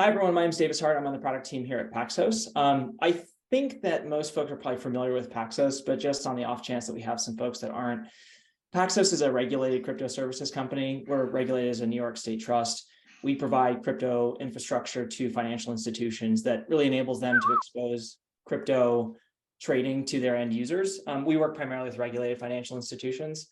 Hi, everyone. My name is Davis Hart. I'm on the product team here at Paxos. I think that most folks are probably familiar with Paxos, but just on the off chance that we have some folks that aren't, Paxos is a regulated crypto services company. We're regulated as a New York State trust. We provide crypto infrastructure to financial institutions that really enables them to expose crypto trading to their end users. We work primarily with regulated financial institutions.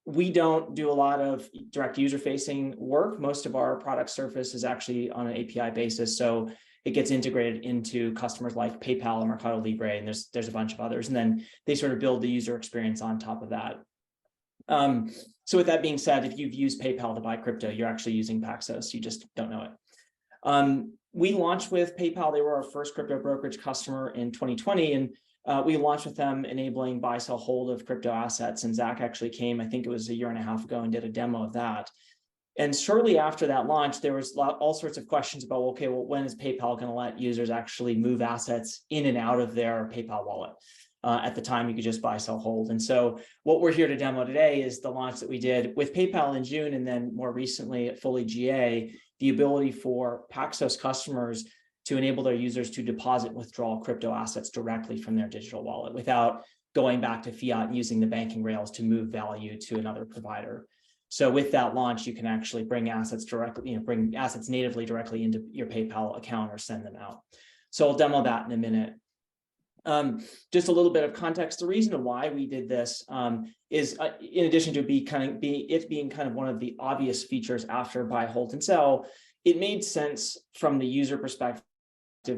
We don't do a lot of direct user-facing work. Most of our product surface is actually on an API basis, so it gets integrated into customers like PayPal and Mercado Libre, and there's a bunch of others, and then they sort of build the user experience on top of that. So with that being said, if you've used PayPal to buy crypto, you're actually using Paxos. You just don't know it. We launched with PayPal. They were our first crypto brokerage customer in 2020, and we launched with them enabling buy, sell, hold of crypto assets. And Zach actually came, I think it was a year and a half ago, and did a demo of that. And shortly after that launch, there was all sorts of questions about, okay, well, when is PayPal going to let users actually move assets in and out of their PayPal wallet? At the time, you could just buy, sell, hold. And so what we're here to demo today is the launch that we did with PayPal in June, and then more recently at fully GA, the ability for Paxos customers to enable their users to deposit and withdraw crypto assets directly from their digital wallet without going back to fiat and using the banking rails to move value to another provider. So with that launch, you can actually bring assets directly, bring assets natively directly into your PayPal account or send them out. So I'll demo that in a minute. Just a little bit of context. The reason why we did this is, in addition to being kind of one of the obvious features after buy, hold, and sell, it made sense from the user perspective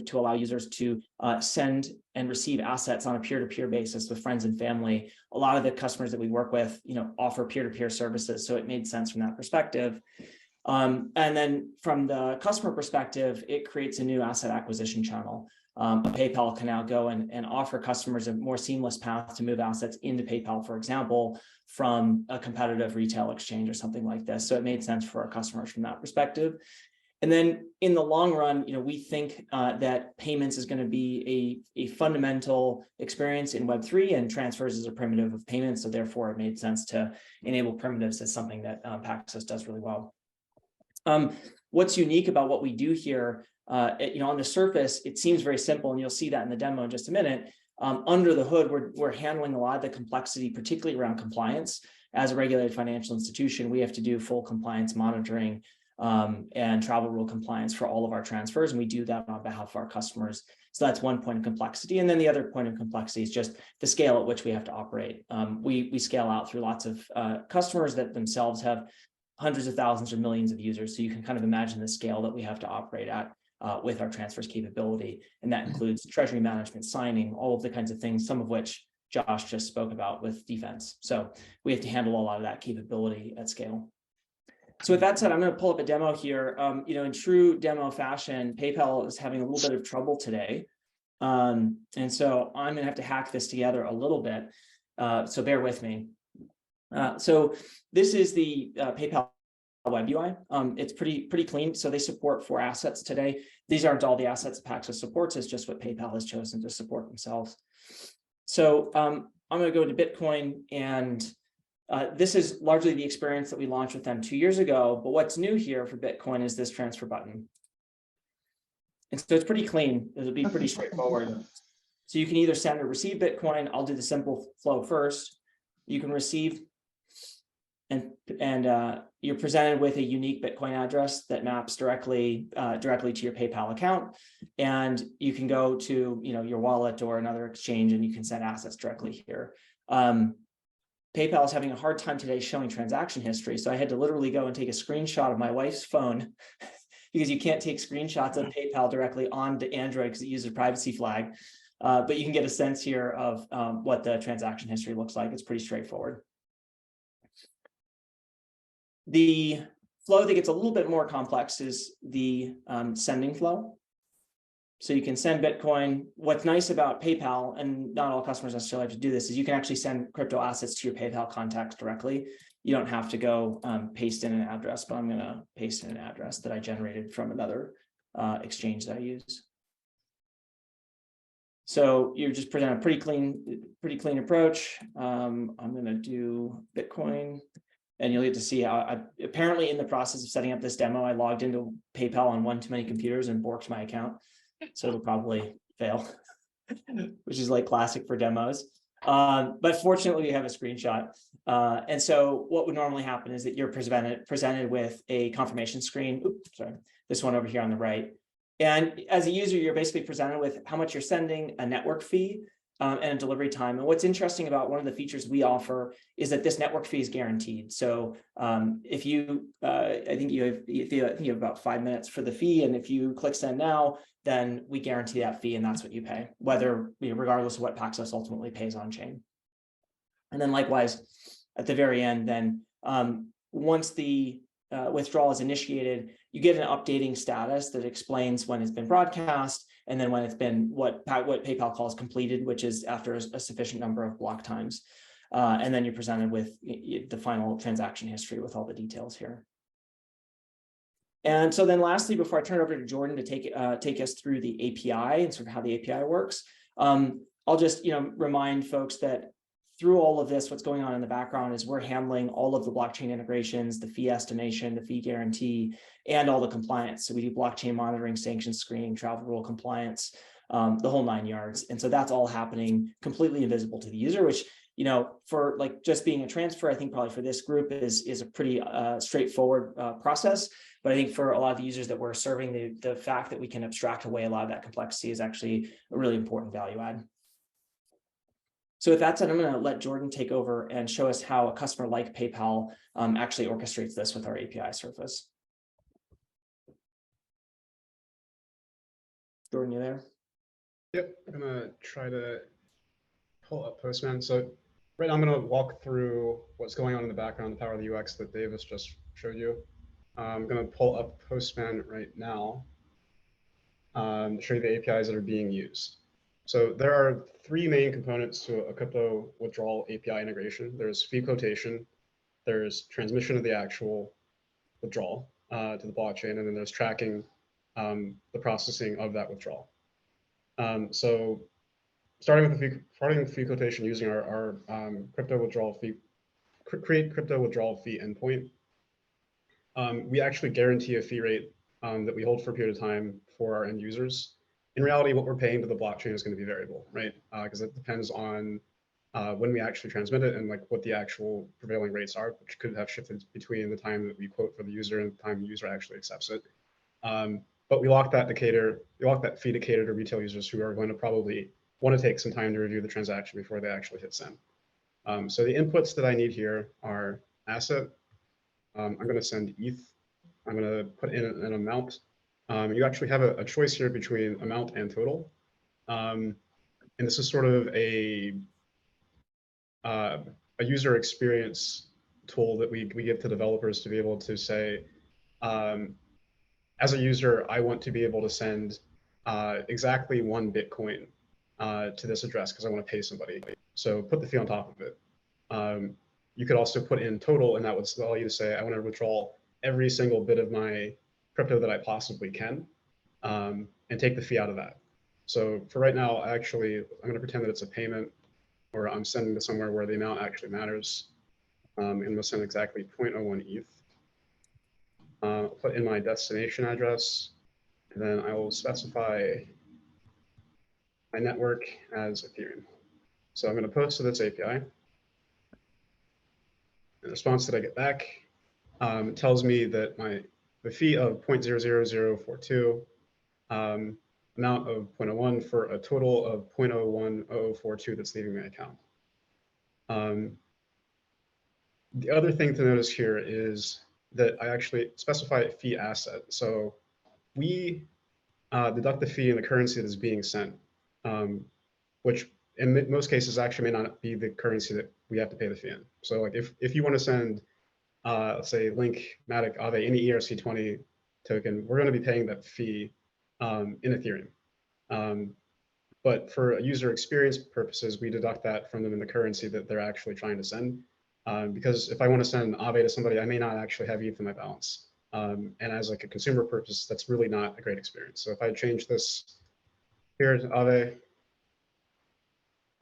to allow users to send and receive assets on a peer-to-peer basis with friends and family. A lot of the customers that we work with, offer peer-to-peer services, so it made sense from that perspective. And then from the customer perspective, it creates a new asset acquisition channel. PayPal can now go and offer customers a more seamless path to move assets into PayPal, for example, from a competitive retail exchange or something like this. So it made sense for our customers from that perspective. And then in the long run, we think that payments is going to be a fundamental experience in Web3, and transfers is a primitive of payments. So therefore, it made sense to enable primitives as something that Paxos does really well. What's unique about what we do here, on the surface, it seems very simple, and you'll see that in the demo in just a minute. Under the hood, we're handling a lot of the complexity, particularly around compliance. As a regulated financial institution, we have to do full compliance monitoring and travel rule compliance for all of our transfers, and we do that on behalf of our customers. So that's one point of complexity. And then the other point of complexity is just the scale at which we have to operate. We scale out through lots of customers that themselves have hundreds of thousands or millions of users. So you can kind of imagine the scale that we have to operate at with our transfers capability. And that includes treasury management, signing, all of the kinds of things, some of which Josh just spoke about with defense. So we have to handle a lot of that capability at scale. So with that said, I'm going to pull up a demo here. In true demo fashion, PayPal is having a little bit of trouble today. And so I'm going to have to hack this together a little bit. So bear with me. So this is the PayPal web UI. It's pretty clean. So they support 4 assets today. These aren't all the assets Paxos supports. It's just what PayPal has chosen to support themselves. So I'm going to go to Bitcoin, and this is largely the experience that we launched with them 2 years ago. But what's new here for Bitcoin is this transfer button. And so it's pretty clean. It'll be pretty straightforward. So you can either send or receive Bitcoin. I'll do the simple flow first. You can receive, and you're presented with a unique Bitcoin address that maps directly to your PayPal account. And you can go to your wallet or another exchange, and you can send assets directly here. PayPal is having a hard time today showing transaction history. So I had to literally go and take a screenshot of my wife's phone because you can't take screenshots of PayPal directly onto Android because it uses a privacy flag. But you can get a sense here of what the transaction history looks like. It's pretty straightforward. The flow that gets a little bit more complex is the sending flow. So you can send Bitcoin. What's nice about PayPal, and not all customers necessarily have to do this, is you can actually send crypto assets to your PayPal contacts directly. You don't have to go paste in an address, but I'm going to paste in an address that I generated from another exchange that I use. So you're just presenting a pretty clean approach. I'm going to do Bitcoin. And you'll get to see how apparently in the process of setting up this demo, I logged into PayPal on one too many computers and borked my account. So it'll probably fail, which is like classic for demos. But fortunately, we have a screenshot. And so what would normally happen is that you're presented with a confirmation screen. Oops, sorry, this one over here on the right. And as a user, you're basically presented with how much you're sending, a network fee, and a delivery time. And what's interesting about one of the features we offer is that this network fee is guaranteed. So if you, I think you have about 5 minutes for the fee, and if you click send now, then we guarantee that fee, and that's what you pay, whether regardless of what Paxos ultimately pays on chain. And then likewise, at the very end, then once the withdrawal is initiated, you get an updating status that explains when it's been broadcast, and then when it's been what PayPal calls completed, which is after a sufficient number of block times. And then you're presented with the final transaction history with all the details here. And so then lastly, before I turn it over to Jordan to take us through the API and sort of how the API works, I'll just remind folks that through all of this, what's going on in the background is we're handling all of the blockchain integrations, the fee estimation, the fee guarantee, and all the compliance. So we do blockchain monitoring, sanctions screening, travel rule compliance, the whole 9 yards. And so that's all happening completely invisible to the user, which, for like just being a transfer, I think probably for this group is a pretty straightforward process. But I think for a lot of the users that we're serving, the fact that we can abstract away a lot of that complexity is actually a really important value add. So with that said, I'm going to let Jordan take over and show us how a customer like PayPal actually orchestrates this with our API surface. Jordan, you there? Yep, I'm going to try to pull up Postman. So right now I'm going to walk through what's going on in the background, the power of the UX that Davis just showed you. I'm going to pull up Postman right now to show you the APIs that are being used. So there are 3 main components to a crypto withdrawal API integration. There's fee quotation, there's transmission of the actual withdrawal to the blockchain, and then there's tracking the processing of that withdrawal. So starting with fee quotation using our crypto withdrawal fee, create crypto withdrawal fee endpoint, we actually guarantee a fee rate that we hold for a period of time for our end users. In reality, what we're paying to the blockchain is going to be variable, right? Because it depends on when we actually transmit it and like what the actual prevailing rates are, which could have shifted between the time that we quote for the user and the time the user actually accepts it. But we lock that fee to cater to retail users who are going to probably want to take some time to review the transaction before they actually hit send. So the inputs that I need here are asset. I'm going to send ETH. I'm going to put in an amount. You actually have a choice here between amount and total. And this is sort of a user experience tool that we give to developers to be able to say, as a user, I want to be able to send exactly 1 Bitcoin to this address because I want to pay somebody. So put the fee on top of it. You could also put in total, and that would allow you to say, I want to withdraw every single bit of my crypto that I possibly can, and take the fee out of that. So for right now, I'm going to pretend that it's a payment, or I'm sending to somewhere where the amount actually matters. And we'll send exactly 0.01 ETH. I'll put in my destination address, and then I will specify my network as Ethereum. So I'm going to post to this API. The response that I get back tells me that the fee of 0.00042, amount of 0.01 for a total of 0.010042 that's leaving my account. The other thing to notice here is that I actually specify a fee asset. So we deduct the fee in the currency that is being sent, which in most cases actually may not be the currency that we have to pay the fee in. So like if you want to send, let's say Link, Matic, Aave, any ERC20 token, we're going to be paying that fee in Ethereum. But for user experience purposes, we deduct that from them in the currency that they're actually trying to send. Because if I want to send Aave to somebody, I may not actually have ETH in my balance. And as like a consumer purpose, that's really not a great experience. So if I change this here to Aave,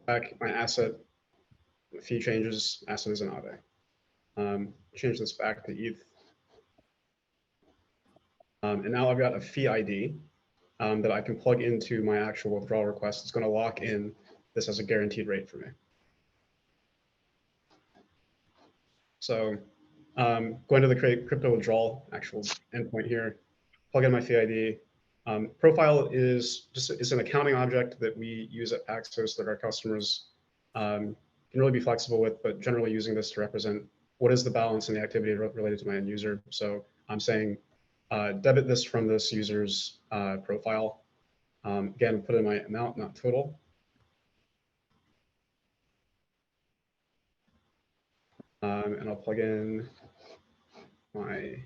back my asset, the fee changes, asset is an Aave. Change this back to ETH. And now I've got a fee ID that I can plug into my actual withdrawal request. It's going to lock in this as a guaranteed rate for me. So going to the create crypto withdrawal actual endpoint here, plug in my fee ID. Profile is an accounting object that we use at Paxos that our customers can really be flexible with, but generally using this to represent what is the balance and the activity related to my end user. So I'm saying debit this from this user's profile. Again, put in my amount, not total. And I'll plug in my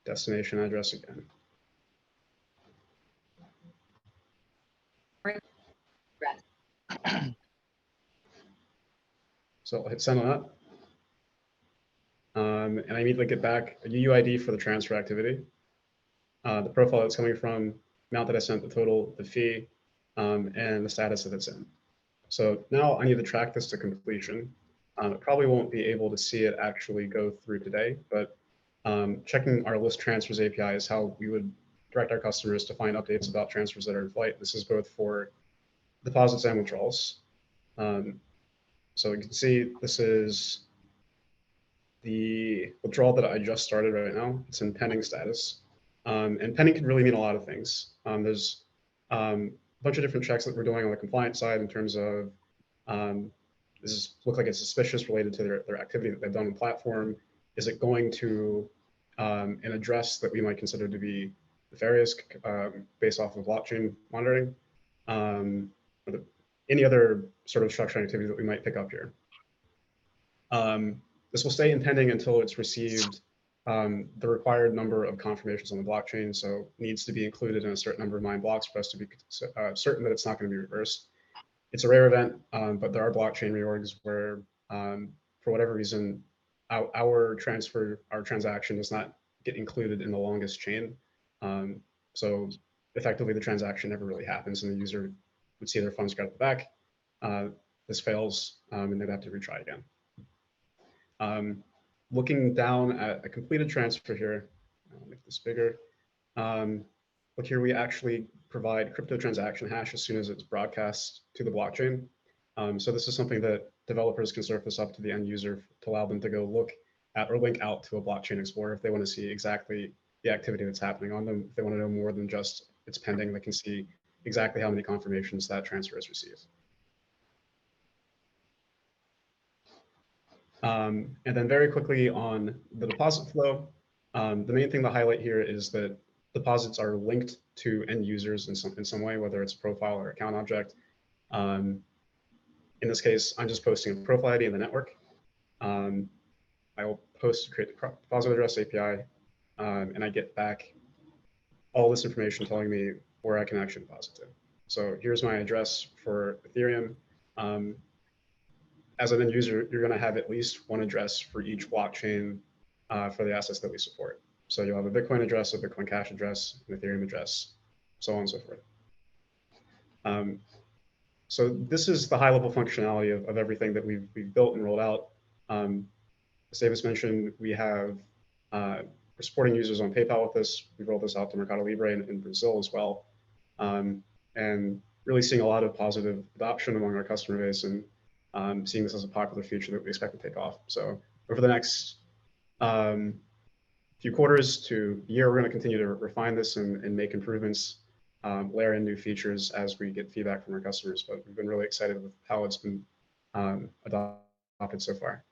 destination address again. So I'll hit send on that. And I immediately get back a UUID for the transfer activity, the profile it's coming from, amount that I sent, the total, the fee, and the status that it's in. So now I need to track this to completion. I probably won't be able to see it actually go through today, but checking our list transfers API is how we would direct our customers to find updates about transfers that are in flight. This is both for deposits and withdrawals. So you can see this is the withdrawal that I just started right now. It's in pending status. And pending can really mean a lot of things. There's a bunch of different checks that we're doing on the compliance side in terms of does this look like it's suspicious related to their activity that they've done on the platform? Is it going to an address that we might consider to be nefarious based off of blockchain monitoring? Or any other sort of structuring activity that we might pick up here. This will stay in pending until it's received the required number of confirmations on the blockchain. So it needs to be included in a certain number of mine blocks for us to be certain that it's not going to be reversed. It's a rare event, but there are blockchain reorgs where, for whatever reason, our transaction does not get included in the longest chain. So effectively, the transaction never really happens, and the user would see their funds go out the back. This fails, and they'd have to retry again. Looking down at a completed transfer here, I'll make this bigger. Look here, we actually provide crypto transaction hash as soon as it's broadcast to the blockchain. So this is something that developers can surface up to the end user to allow them to go look at or link out to a blockchain explorer if they want to see exactly the activity that's happening on them. If they want to know more than just it's pending, they can see exactly how many confirmations that transfer has received. And then very quickly on the deposit flow, the main thing to highlight here is that deposits are linked to end users in some way, whether it's a profile or account object. In this case, I'm just posting a profile ID in the network. I will post to create the deposit address API, and I get back all this information telling me where I can actually deposit to. So here's my address for Ethereum. As an end user, you're going to have at least one address for each blockchain for the assets that we support. So you'll have a Bitcoin address, a Bitcoin Cash address, an Ethereum address, so on and so forth. So this is the high-level functionality of everything that we've built and rolled out. As Davis mentioned, we're supporting users on PayPal with this. We've rolled this out to Mercado Libre in Brazil as well, and really seeing a lot of positive adoption among our customer base and seeing this as a popular feature that we expect to take off. So over the next few quarters to a year, we're going to continue to refine this and make improvements, layer in new features as we get feedback from our customers. But we've been really excited with how it's been adopted so far.